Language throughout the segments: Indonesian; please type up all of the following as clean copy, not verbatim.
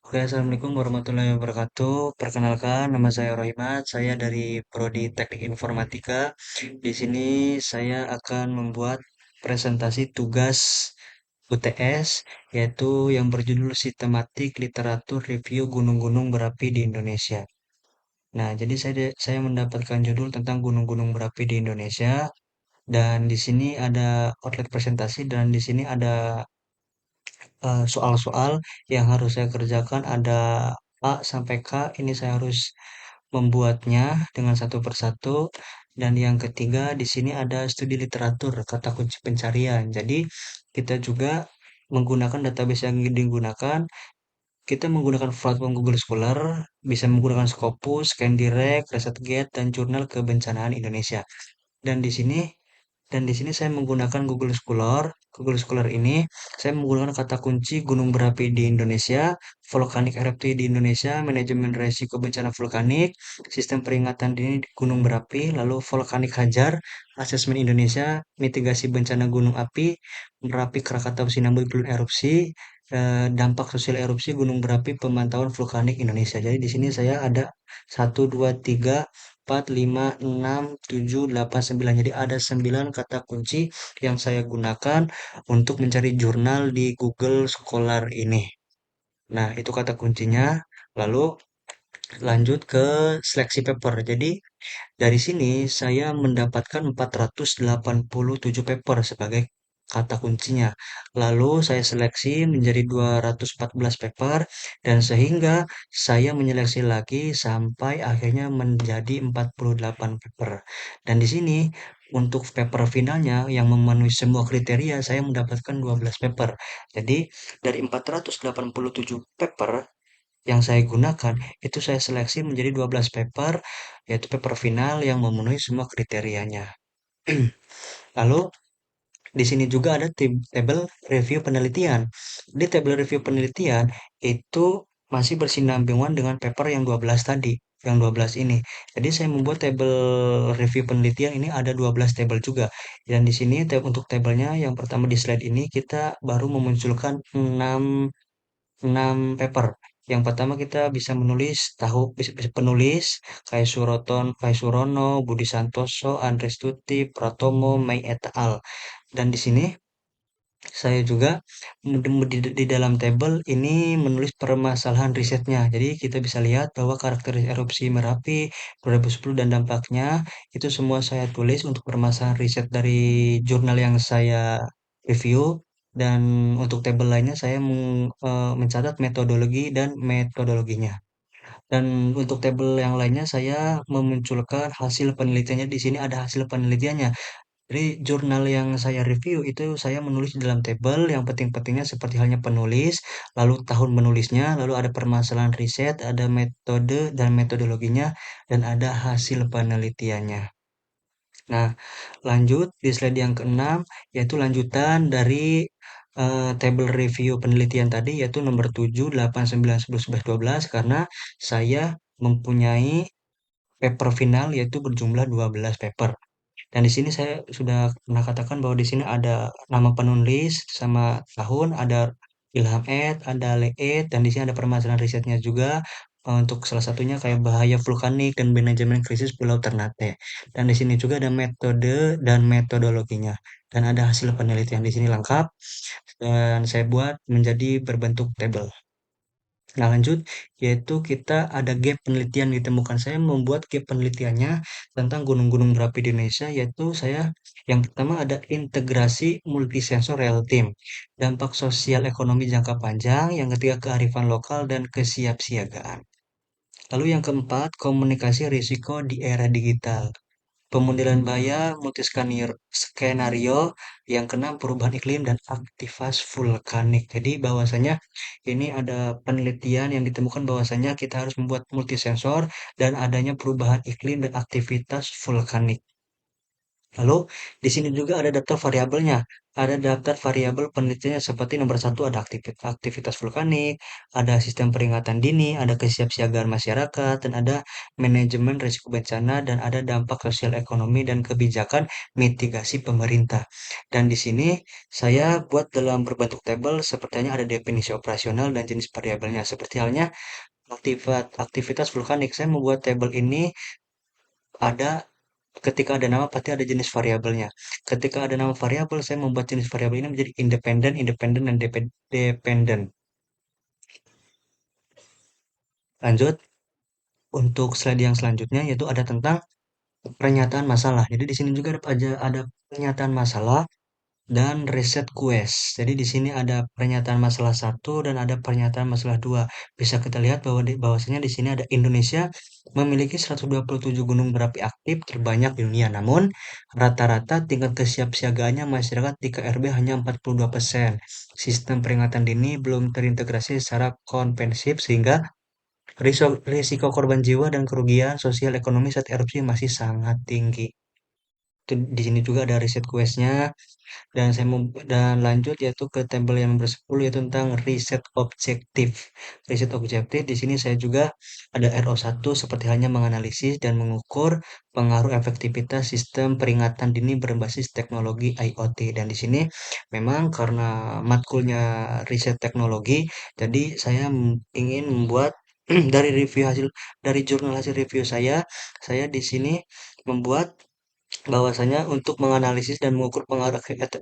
Oke, Assalamualaikum warahmatullahi wabarakatuh. Perkenalkan, nama saya Rohimat. Saya dari Prodi Teknik Informatika. Di sini saya akan membuat presentasi tugas UTS, yaitu yang berjudul Sistematik Literatur Review Gunung-Gunung Berapi di Indonesia. Nah, jadi saya mendapatkan judul tentang gunung-gunung berapi di Indonesia, dan di sini ada outline presentasi, dan di sini ada soal-soal yang harus saya kerjakan ada A sampai K. Ini saya harus membuatnya dengan satu persatu. Dan yang ketiga di sini ada studi literatur kata kunci pencarian. Jadi kita juga menggunakan database yang digunakan. Kita menggunakan platform Google Scholar, bisa menggunakan Scopus, ScanDirect, ResearchGate, dan Jurnal Kebencanaan Indonesia. Dan di sini saya menggunakan Google Scholar. Google Scholar ini saya menggunakan kata kunci gunung berapi di Indonesia, volkanik erupsi di Indonesia, manajemen risiko bencana vulkanik, sistem peringatan dini gunung berapi, lalu volkanik Hajar, asesmen Indonesia, mitigasi bencana gunung api, Merapi Krakatau Sinabung belum erupsi, dampak sosial erupsi gunung berapi, pemantauan vulkanik Indonesia. Jadi di sini saya ada 1, 2, 3, 4, 5, 6, 7, 8, 9. Jadi ada 9 kata kunci yang saya gunakan untuk mencari jurnal di Google Scholar ini. Nah, itu kata kuncinya. Lalu lanjut ke seleksi paper. Jadi dari sini saya mendapatkan 487 paper sebagai kata kuncinya. Lalu saya seleksi menjadi 214 paper dan sehingga saya menyeleksi lagi sampai akhirnya menjadi 48 paper. Dan di sini untuk paper finalnya yang memenuhi semua kriteria saya mendapatkan 12 paper. Jadi dari 487 paper yang saya gunakan itu saya seleksi menjadi 12 paper, yaitu paper final yang memenuhi semua kriterianya. Lalu di sini juga ada tabel review penelitian. Di tabel review penelitian itu masih bersinambungan dengan paper yang 12 tadi, yang 12 ini. Jadi saya membuat tabel review penelitian ini ada 12 tabel juga. Dan di sini untuk tabelnya yang pertama di slide ini kita baru memunculkan 6 paper. Yang pertama kita bisa menulis bisa penulis Kayak Surono, Budi Santoso, Andres Tuti, Pratomo, Mai et al. Dan di sini saya juga di dalam tabel ini menulis permasalahan risetnya. Jadi kita bisa lihat bahwa karakter erupsi Merapi 2010 dan dampaknya itu semua saya tulis untuk permasalahan riset dari jurnal yang saya review. Dan untuk tabel lainnya saya mencatat metodologi dan metodologinya. Dan untuk tabel yang lainnya saya memunculkan hasil penelitiannya. Di sini ada hasil penelitiannya. Jadi jurnal yang saya review itu saya menulis di dalam tabel yang penting-pentingnya seperti halnya penulis, lalu tahun menulisnya, lalu ada permasalahan riset, ada metode dan metodologinya, dan ada hasil penelitiannya. Nah, lanjut di slide yang keenam, yaitu lanjutan dari tabel review penelitian tadi, yaitu nomor 7, 8, 9, 10, 11, 12, karena saya mempunyai paper final yaitu berjumlah 12 paper. Dan di sini saya sudah pernah katakan bahwa di sini ada nama penulis sama tahun, ada Ilham Ed, ada Leed, dan di sini ada permasalahan risetnya juga. Untuk salah satunya kayak bahaya vulkanik dan manajemen krisis Pulau Ternate. Dan di sini juga ada metode dan metodologinya. Dan ada hasil penelitian di sini lengkap dan saya buat menjadi berbentuk tabel. Nah, lanjut, yaitu kita ada gap penelitian ditemukan. Saya membuat gap penelitiannya tentang gunung-gunung berapi di Indonesia, yaitu saya yang pertama ada integrasi multisensor real time, dampak sosial ekonomi jangka panjang, yang ketiga kearifan lokal dan kesiapsiagaan. Lalu yang keempat, komunikasi risiko di era digital. Pemodelan bahaya multiskenario, yang keenam perubahan iklim dan aktivitas vulkanik. Jadi bahwasanya ini ada penelitian yang ditemukan bahwasanya kita harus membuat multisensor dan adanya perubahan iklim dan aktivitas vulkanik. Lalu di sini juga ada data variabelnya. Ada daftar variabel penelitiannya seperti nomor satu ada aktivitas vulkanik, ada sistem peringatan dini, ada kesiapsiagaan masyarakat, dan ada manajemen risiko bencana, dan ada dampak sosial ekonomi dan kebijakan mitigasi pemerintah. Dan di sini saya buat dalam berbentuk tabel sepertinya ada definisi operasional dan jenis variabelnya. Seperti halnya aktivitas vulkanik, saya membuat tabel ini ada ketika ada nama pasti ada jenis variabelnya. Ketika ada nama variabel, saya membuat jenis variabel ini menjadi independen, independen, dan dependen. Lanjut, untuk slide yang selanjutnya yaitu ada tentang pernyataan masalah. Jadi di sini juga ada pernyataan masalah dan riset quest. Jadi di sini ada pernyataan masalah satu dan ada pernyataan masalah dua. Bisa kita lihat bahwasanya di sini ada Indonesia memiliki 127 gunung berapi aktif terbanyak di dunia. Namun rata-rata tingkat kesiapsiagaannya masyarakat di KRB hanya 42%. Sistem peringatan dini belum terintegrasi secara komprehensif sehingga risiko korban jiwa dan kerugian sosial ekonomi saat erupsi masih sangat tinggi. Di sini juga ada riset questnya dan dan lanjut yaitu ke tabel yang nomor 10 yaitu tentang riset objektif. Riset objektif di sini saya juga ada RO1 seperti hanya menganalisis dan mengukur pengaruh efektivitas sistem peringatan dini berbasis teknologi IoT. Dan di sini memang karena matkulnya riset teknologi, jadi saya ingin membuat dari jurnal hasil review saya di sini membuat bahwasanya untuk menganalisis dan mengukur pengaruh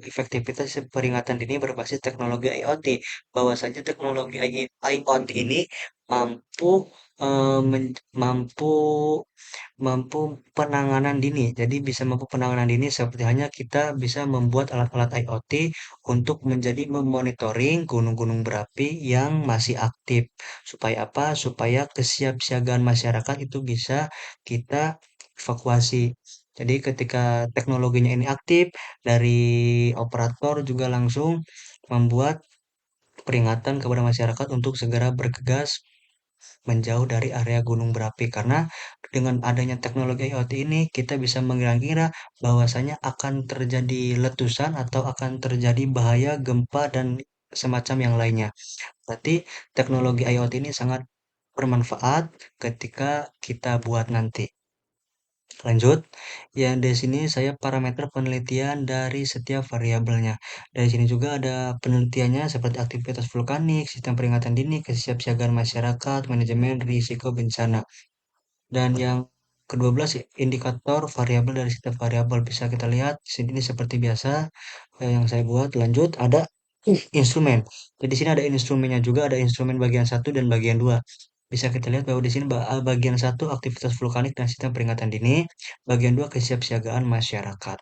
efektivitas peringatan dini berbasis teknologi IoT, bahwasanya teknologi IoT ini mampu mampu mampu penanganan dini. Jadi bisa mampu penanganan dini seperti hanya kita bisa membuat alat-alat IoT untuk menjadi memonitoring gunung-gunung berapi yang masih aktif. Supaya apa? Supaya kesiapsiagaan masyarakat itu bisa kita evakuasi. Jadi ketika teknologinya ini aktif, dari operator juga langsung membuat peringatan kepada masyarakat untuk segera bergegas menjauh dari area gunung berapi karena dengan adanya teknologi IoT ini kita bisa mengira-ngira bahwasanya akan terjadi letusan atau akan terjadi bahaya gempa dan semacam yang lainnya. Berarti teknologi IoT ini sangat bermanfaat ketika kita buat nanti. Lanjut, ya di sini saya parameter penelitian dari setiap variabelnya. Dari sini juga ada penelitiannya seperti aktivitas vulkanik, sistem peringatan dini, kesiapsiagaan masyarakat, manajemen risiko bencana. Dan yang ke-12 indikator variabel dari setiap variabel bisa kita lihat di sini seperti biasa yang saya buat. Lanjut, ada instrumen. Jadi di sini ada instrumennya juga, ada instrumen bagian satu dan bagian 2. Bisa kita lihat bahwa di sini bagian satu aktivitas vulkanik dan sistem peringatan dini, bagian 2 kesiapsiagaan masyarakat.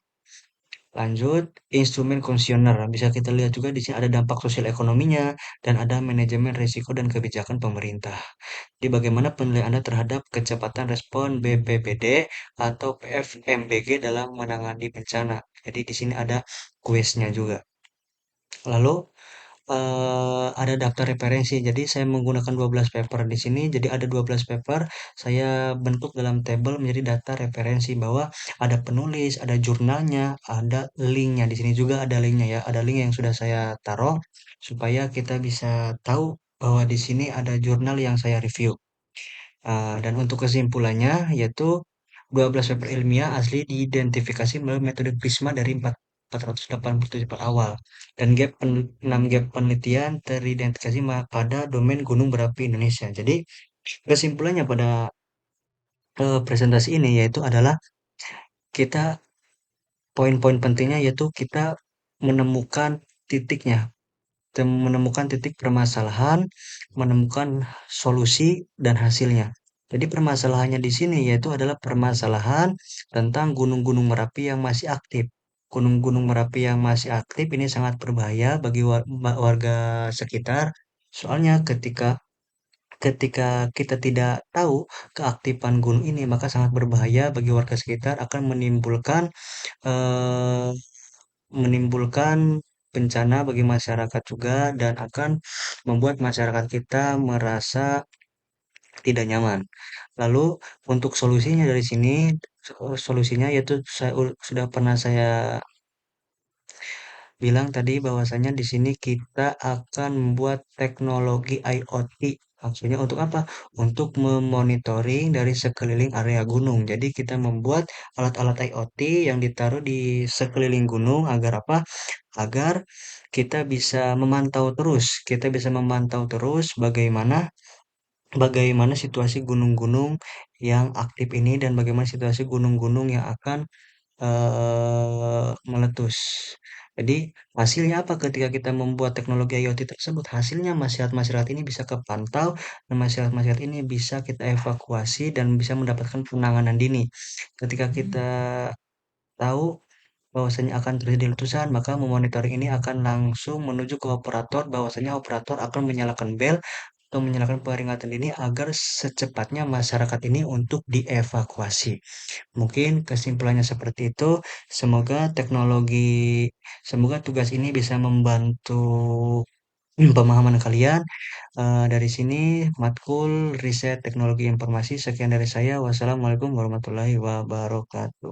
Lanjut, instrumen konsesioner. Bisa kita lihat juga di sini ada dampak sosial ekonominya dan ada manajemen risiko dan kebijakan pemerintah. Jadi bagaimana penilaian Anda terhadap kecepatan respon BPBD atau PFMBG dalam menangani bencana. Jadi di sini ada kuisnya juga. Lalu ada daftar referensi. Jadi saya menggunakan 12 paper di sini. Jadi ada 12 paper saya bentuk dalam tabel menjadi data referensi bahwa ada penulis, ada jurnalnya, ada linknya. Di sini juga ada linknya ya. Ada link yang sudah saya taruh supaya kita bisa tahu bahwa di sini ada jurnal yang saya review. Dan untuk kesimpulannya yaitu 12 paper ilmiah asli diidentifikasi melalui metode Prisma dari 487 paper awal dan 6 gap penelitian teridentifikasi pada domain gunung berapi Indonesia. Jadi kesimpulannya pada presentasi ini yaitu adalah kita poin-poin pentingnya yaitu kita menemukan titiknya, menemukan titik permasalahan, menemukan solusi dan hasilnya. Jadi permasalahannya di sini yaitu adalah permasalahan tentang gunung-gunung Merapi yang masih aktif. Gunung-gunung Merapi yang masih aktif ini sangat berbahaya bagi warga sekitar. Soalnya ketika ketika kita tidak tahu keaktifan gunung ini, maka sangat berbahaya bagi warga sekitar akan eh, menimbulkan bencana bagi masyarakat juga dan akan membuat masyarakat kita merasa tidak nyaman. Lalu untuk solusinya dari sini, solusinya yaitu sudah pernah saya bilang tadi bahwasanya di sini kita akan membuat teknologi IoT. Maksudnya untuk apa? Untuk memonitoring dari sekeliling area gunung. Jadi kita membuat alat-alat IoT yang ditaruh di sekeliling gunung agar apa? Agar kita bisa memantau terus. Kita bisa memantau terus bagaimana situasi gunung-gunung yang aktif ini dan bagaimana situasi gunung-gunung yang akan meletus. Jadi hasilnya apa ketika kita membuat teknologi IoT tersebut? Hasilnya masyarakat-masyarakat ini bisa kepantau dan masyarakat-masyarakat ini bisa kita evakuasi dan bisa mendapatkan penanganan dini. Ketika kita tahu bahwasanya akan terjadi letusan, maka memonitoring ini akan langsung menuju ke operator bahwasanya operator akan menyalakan bel atau menyalakan peringatan dini agar secepatnya masyarakat ini untuk dievakuasi. Mungkin kesimpulannya seperti itu. Semoga semoga tugas ini bisa membantu pemahaman kalian. Dari sini, matkul riset teknologi informasi. Sekian dari saya. Wassalamualaikum warahmatullahi wabarakatuh.